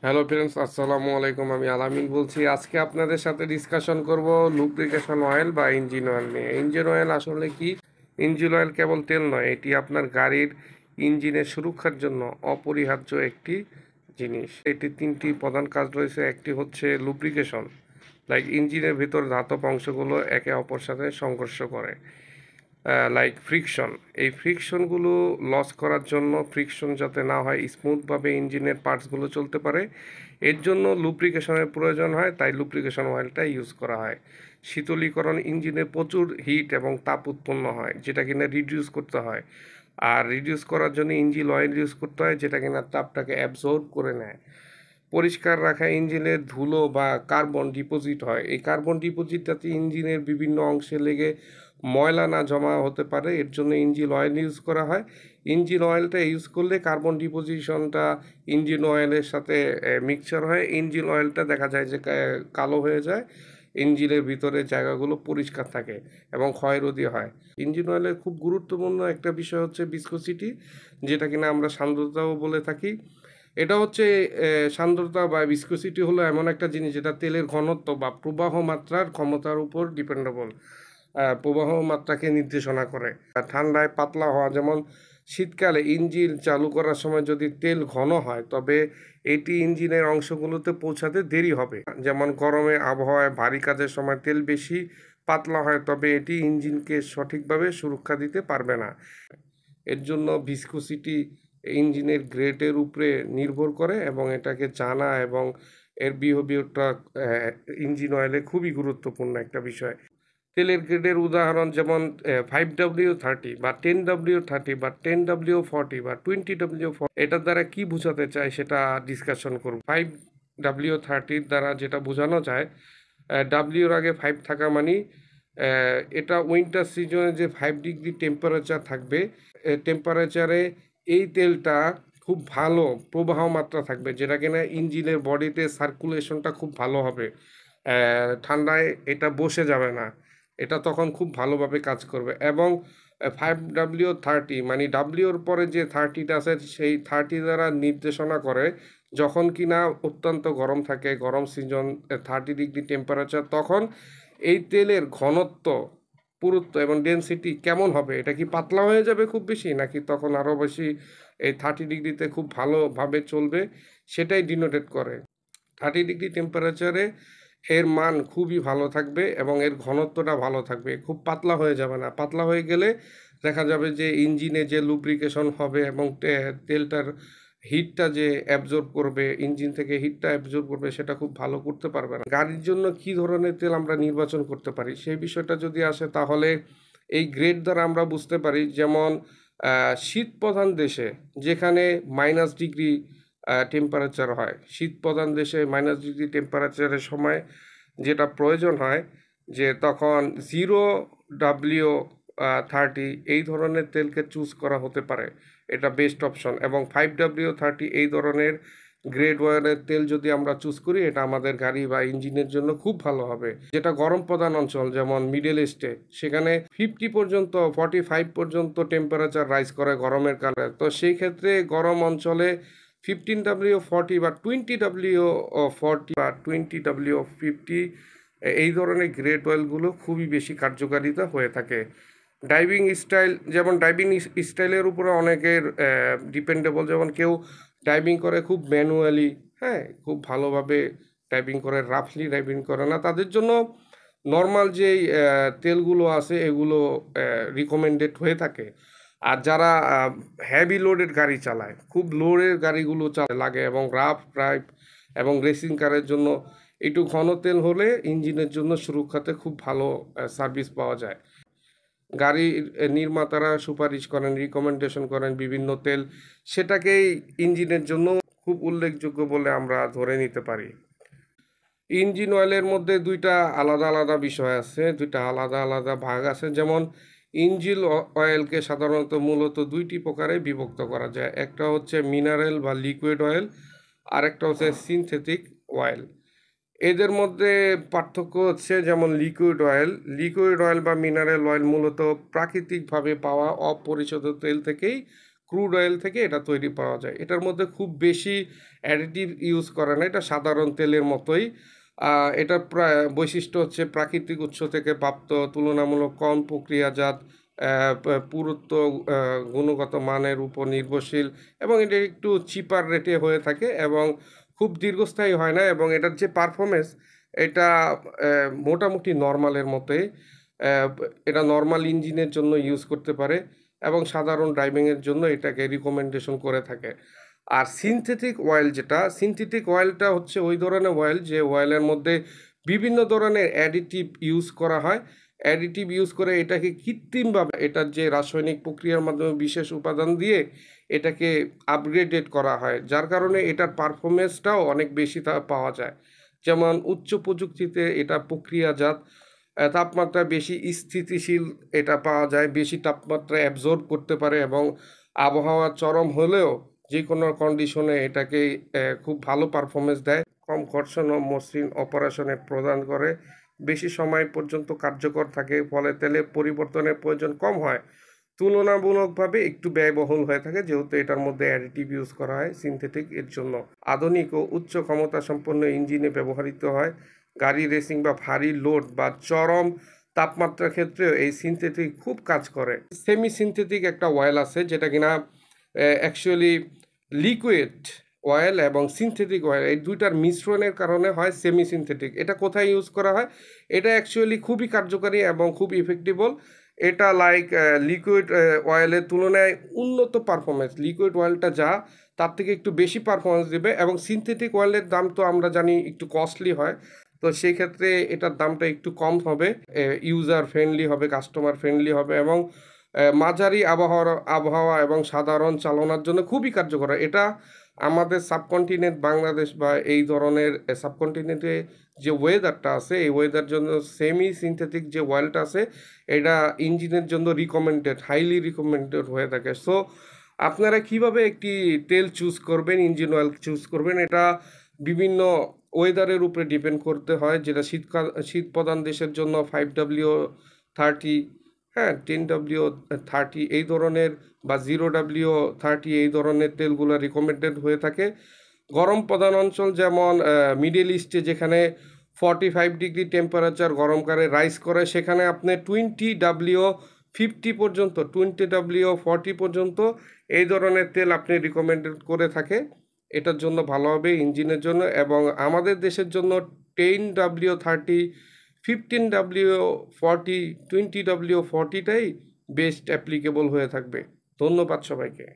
Hello friends, আসসালামু আলাইকুম। আমি আলামিন বলছি। আজকে আপনাদের সাথে ডিসকাশন করব লুব্রিকেশন অয়েল বা ইঞ্জিন অয়েল নিয়ে। ইঞ্জিন অয়েল আসলে কি? ইঞ্জিন অয়েল কেবল তেল নয়, এটি আপনার গাড়ির ইঞ্জিনের সুরক্ষার জন্য অপরিহার্য একটি জিনিস। এটি তিনটি প্রধান কাজ রয়েছে। একটি হচ্ছে লুব্রিকেশন, লাইক ইঞ্জিনের ভিতর ধাতব অংশগুলো একে অপর সাথে সংঘর্ষ করে, লাইক ফ্রিকশন। এই ফ্রিকশনগুলো লস করার জন্য, ফ্রিকশন যাতে না হয়, স্মুথভাবে ইঞ্জিনের পার্টসগুলো চলতে পারে, এর জন্য লুব্রিকেশনের প্রয়োজন হয়। তাই লুব্রিকেশন অয়েলটা ইউজ করা হয়। শীতলীকরণ, ইঞ্জিনে প্রচুর হিট এবং তাপ উৎপন্ন হয়, যেটা কিনা রিডিউস করতে হয়। আর রিডিউস করার জন্য ইঞ্জিন অয়েল ইউজ করতে হয়, যেটা কিনা তাপটাকে অ্যাবজর্ব করে নেয়। পরিষ্কার রাখা, ইঞ্জিনের ধুলো বা কার্বন ডিপোজিট হয়, এই কার্বন ডিপোজিট যাতে ইঞ্জিনের বিভিন্ন অংশে লেগে ময়লা না জমা হতে পারে, এর জন্য ইঞ্জিন অয়েল ইউজ করা হয়। ইঞ্জিন অয়েলটা ইউজ করলে কার্বন ডিপোজিশনটা ইঞ্জিন অয়েলের সাথে মিক্সচার হয়, ইঞ্জিন অয়েলটা দেখা যায় যে কালো হয়ে যায়। ইঞ্জিনের ভিতরে জায়গাগুলো পরিষ্কার থাকে এবং ক্ষয়রোধী হয়। ইঞ্জিন অয়েলের খুব গুরুত্বপূর্ণ একটা বিষয় হচ্ছে ভিসকোসিটি, যেটা কিনা আমরা সান্দ্রতাও বলে থাকি। এটা হচ্ছে সান্দ্রতা বা ভিসকোসিটি হলো এমন একটা জিনিস যেটা তেলের ঘনত্ব বা প্রবাহ মাত্রার ক্ষমতার উপর ডিপেন্ডেবল। প্রবাহ মাত্রাকে নির্দেশনা করে। ঠান্ডায় পাতলা হওয়া, যেমন শীতকালে ইঞ্জিন চালু করার সময় যদি তেল ঘন হয়, তবে এটি ইঞ্জিনের অংশগুলোতে পৌঁছাতে দেরি হবে। যেমন গরমে আবহাওয়ায় ভারী কাজের সময় তেল বেশি পাতলা হয়, তবে এটি ইঞ্জিনকে সঠিকভাবে সুরক্ষা দিতে পারবে না। এর জন্য ভিসকোসিটি ইঞ্জিনের গ্রেডের উপরে নির্ভর করে এবং এটাকে জানা এবং এর বিহেভিয়ারটা ইঞ্জিন অয়েলে খুবই গুরুত্বপূর্ণ একটা বিষয়। তেলের গ্রেডের উদাহরণ যেমন 5W30 বা 10W30 বা 10W40 বা 20W40, এটার দ্বারা কি বোঝাতে চায় সেটা ডিসকাশন করব। 5W30 দ্বারা যেটা বোঝানো যায়, ডাব্লিউর আগে 5 থাকা মানে এটা উইন্টার সিজনে যে 5 ডিগ্রি টেম্পারেচার থাকবে, টেম্পারেচারে এই তেলটা খুব ভালো প্রবাহ মাত্রা থাকবে, যেটা কিনা ইঞ্জিনের বডিতে সার্কুলেশনটা খুব ভালো হবে। ঠান্ডায় এটা বসে যাবে না, এটা তখন খুব ভালোভাবে কাজ করবে। এবং 5W30 মানে ডাব্লিউর পরে যে 30টা আছে, সেই 30 দ্বারা নির্দেশনা করে যখন কিনা অত্যন্ত গরম থাকে, গরম সিজন, 30 ডিগ্রি টেম্পারেচার, তখন এই তেলের ঘনত্ব, পুরুত্ব এবং ডেনসিটি কেমন হবে। এটা কি পাতলা হয়ে যাবে খুব বেশি, নাকি তখন আরও বেশি এই 30 ডিগ্রিতে খুব ভালোভাবে চলবে, সেটাই ডিনোটেট করে। 30 ডিগ্রি টেম্পারেচারে এর মান খুবই ভালো থাকবে এবং এর ঘনত্বটা ভালো থাকবে, খুব পাতলা হয়ে যাবে না। পাতলা হয়ে গেলে দেখা যাবে যে ইঞ্জিনে যে লুব্রিকেশন হবে এবং তেলটার হিটটা যে অ্যাবজর্ব করবে, ইঞ্জিন থেকে হিটটা অ্যাবজর্ব করবে, সেটা খুব ভালো করতে পারবে না। গাড়ির জন্য কি ধরনের তেল আমরা নির্বাচন করতে পারি সেই বিষয়টা যদি আসে, তাহলে এই গ্রেড দ্বারা আমরা বুঝতে পারি। যেমন শীত প্রধান দেশে, যেখানে -ডিগ্রি টেম্পারেচার হয়, শীত প্রধান দেশে -ডিগ্রি টেম্পারেচারের সময় যেটা প্রয়োজন হয়, যে তখন 0W30 এই ধরনের তেলকে চুজ করা হতে পারে, এটা বেস্ট অপশন। এবং 5W30 এই ধরনের গ্রেড ওয়ানের তেল যদি আমরা চুজ করি, এটা আমাদের গাড়ি বা ইঞ্জিনের জন্য খুব ভালো হবে। যেটা গরম প্রধান অঞ্চল, যেমন মিডল ইস্টে, সেখানে 50 পর্যন্ত, 45 পর্যন্ত টেম্পারেচার রাইজ করে গরমের কারণে। তো সেই ক্ষেত্রে গরম অঞ্চলে 15W40 বা 20W40 বা 20W50 এই ধরনের গ্রেড অয়েলগুলো খুবই বেশি কার্যকারিতা হয়ে থাকে। ড্রাইভিং স্টাইল, যেমন ড্রাইভিং স্টাইলের উপরে অনেকের ডিপেন্ডেবল। যেমন কেউ ড্রাইভিং করে খুব ম্যানুয়ালি, হ্যাঁ, খুব ভালোভাবে ড্রাইভিং করে, রাফলি ড্রাইভিং করে না, তাদের জন্য নর্মাল যেই তেলগুলো আছে এগুলো রিকমেন্ডেড হয়ে থাকে। আর যারা হেভি লোডেড গাড়ি চালায়, খুব লোডের গাড়িগুলো লাগে এবং রাফ ড্রাইভ এবং রেসিং কারের জন্য একটু ঘন তেল হলে ইঞ্জিনের জন্য সুরক্ষাতে খুব ভালো সার্ভিস পাওয়া যায়। গাড়ির নির্মাতারা সুপারিশ করেন, রিকমেন্ডেশন করেন বিভিন্ন তেল, সেটাকেই ইঞ্জিনের জন্য খুব উল্লেখযোগ্য বলে আমরা ধরে নিতে পারি। ইঞ্জিন অয়েলের মধ্যে দুইটা আলাদা আলাদা বিষয় আছে, দুইটা আলাদা আলাদা ভাগ আছে। যেমন ইঞ্জিন অয়েলকে সাধারণত মূলত দুইটি প্রকারে বিভক্ত করা যায়। একটা হচ্ছে মিনারেল বা লিকুইড অয়েল, আর একটা হচ্ছে সিনথেটিক অয়েল। এদের মধ্যে পার্থক্য হচ্ছে, যেমন লিকুইড অয়েল বা মিনারেল অয়েল মূলত প্রাকৃতিকভাবে পাওয়া অপরিশোধিত তেল থেকেই ক্রুড অয়েল থেকে এটা তৈরি পাওয়া যায়। এটার মধ্যে খুব বেশি অ্যাডিটিভ ইউজ করে না, এটা সাধারণ তেলের মতোই। এটার বৈশিষ্ট্য হচ্ছে প্রাকৃতিক উৎস থেকে প্রাপ্ত, তুলনামূলক কম প্রক্রিয়াজাত, পুরুত্ব, গুণগত মানের উপর নির্ভরশীল, এবং এটা একটু চিপার রেটে হয়ে থাকে এবং খুব দীর্ঘস্থায়ী হয় না, এবং এটার যে পারফরমেন্স এটা মোটামুটি নর্মালের মতোই। আহ, এটা নর্মাল ইঞ্জিনের জন্য ইউজ করতে পারে এবং সাধারণ ড্রাইভিংয়ের জন্য এটাকে রিকমেন্ডেশন করে থাকে। আর সিনথেটিক অয়েল, যেটা সিনথেটিক অয়েলটা হচ্ছে ওই ধরনের অয়েল যে অয়েলের মধ্যে বিভিন্ন ধরনের অ্যাডিটিভ ইউজ করা হয়। অ্যাডিটিভ ইউজ করে এটাকে কৃত্রিমভাবে এটার যে রাসায়নিক প্রক্রিয়ার মাধ্যমে বিশেষ উপাদান দিয়ে এটাকে আপগ্রেডেড করা হয়, যার কারণে এটার পারফরমেন্সটাও অনেক বেশি পাওয়া যায়। যেমন উচ্চ প্রযুক্তিতে এটা প্রক্রিয়াজাত, তাপমাত্রা বেশি স্থিতিশীল এটা পাওয়া যায়, বেশি তাপমাত্রা অ্যাবজর্ব করতে পারে এবং আবহাওয়া চরম হলেও যে কোনো কন্ডিশনে এটাকে খুব ভালো পারফরমেন্স দেয়। কম ঘর্ষণ ও মসৃণ অপারেশনে প্রদান করে, বেশি সময় পর্যন্ত কার্যকর থাকে, ফলে তেলের পরিবর্তনের প্রয়োজন কম হয়, তুলনামূলকভাবে একটু ব্যয়বহুল হয়ে থাকে যেহেতু এটার মধ্যে অ্যাডিটিভ ইউজ করা হয় সিনথেটিক এর জন্য। আধুনিক ও উচ্চ ক্ষমতা সম্পন্ন ইঞ্জিনে ব্যবহৃত হয়। গাড়ি রেসিং বা ভারী লোড বা চরম তাপমাত্রার ক্ষেত্রেও এই সিনথেটিক খুব কাজ করে। সেমি সিনথেটিক একটা অয়েল আছে যেটা কিনা অ্যাকচুয়ালি লিকুইড অয়েল এবং সিনথেটিক অয়েল এই দুইটার মিশ্রণের কারণে হয় সেমি সিনথেটিক। এটা কোথায় ইউজ করা হয়? এটা অ্যাকচুয়ালি খুবই কার্যকারী এবং খুব ইফেক্টিবল। এটা লাইক লিকুইড অয়েলের তুলনায় উন্নত পারফরমেন্স, লিকুইড অয়েলটা যা তার থেকে একটু বেশি পারফরমেন্স দেবে, এবং সিনথেটিক অয়েলের দাম তো আমরা জানি একটু কস্টলি হয়, তো সেই ক্ষেত্রে এটার দামটা একটু কম হবে, ইউজার ফ্রেন্ডলি হবে, কাস্টমার ফ্রেন্ডলি হবে, এবং মাঝারি আবহাওয়া এবং সাধারণ চালনার জন্য খুবই কার্যকর। এটা আমাদের সাবকন্টিনেন্ট বাংলাদেশ বা এই ধরনের সাবকন্টিনেন্টে যে ওয়েদারটা আছে এই ওয়েদার জন্য সেমি সিনথেটিক যে অয়েলটা আছে এটা ইঞ্জিনের জন্য রিকমেন্ডেড, হাইলি রিকমেন্ডেড হয়ে থাকে। সো আপনারা কিভাবে একটি তেল চুজ করবেন, ইঞ্জিন অয়েল চুজ করবেন, এটা বিভিন্ন ওয়েদারের উপরে ডিপেন্ড করতে হয়। যেটা শীত প্রধান দেশের জন্য 5W30, হ্যাঁ 10W30 এই ধরনের, বা 0W30 এই ধরনের তেলগুলো রিকমেন্ডেড হয়ে থাকে। গরম প্রধান অঞ্চল যেমন মিডল ইস্টে যেখানে 45 ডিগ্রি টেম্পারেচার গরমকালে রাইজ করে, সেখানে আপনি 20W50 পর্যন্ত, 20W40 পর্যন্ত এই ধরনের তেল আপনি রিকমেন্ডেড করে থাকে। এটার জন্য ভালো হবে ইঞ্জিনের জন্য, এবং আমাদের দেশের জন্য 10W30, 15W40, 20W40টাই বেস্ট অ্যাপ্লিকেবল হয়ে থাকবে। ধন্যবাদ সবাইকে।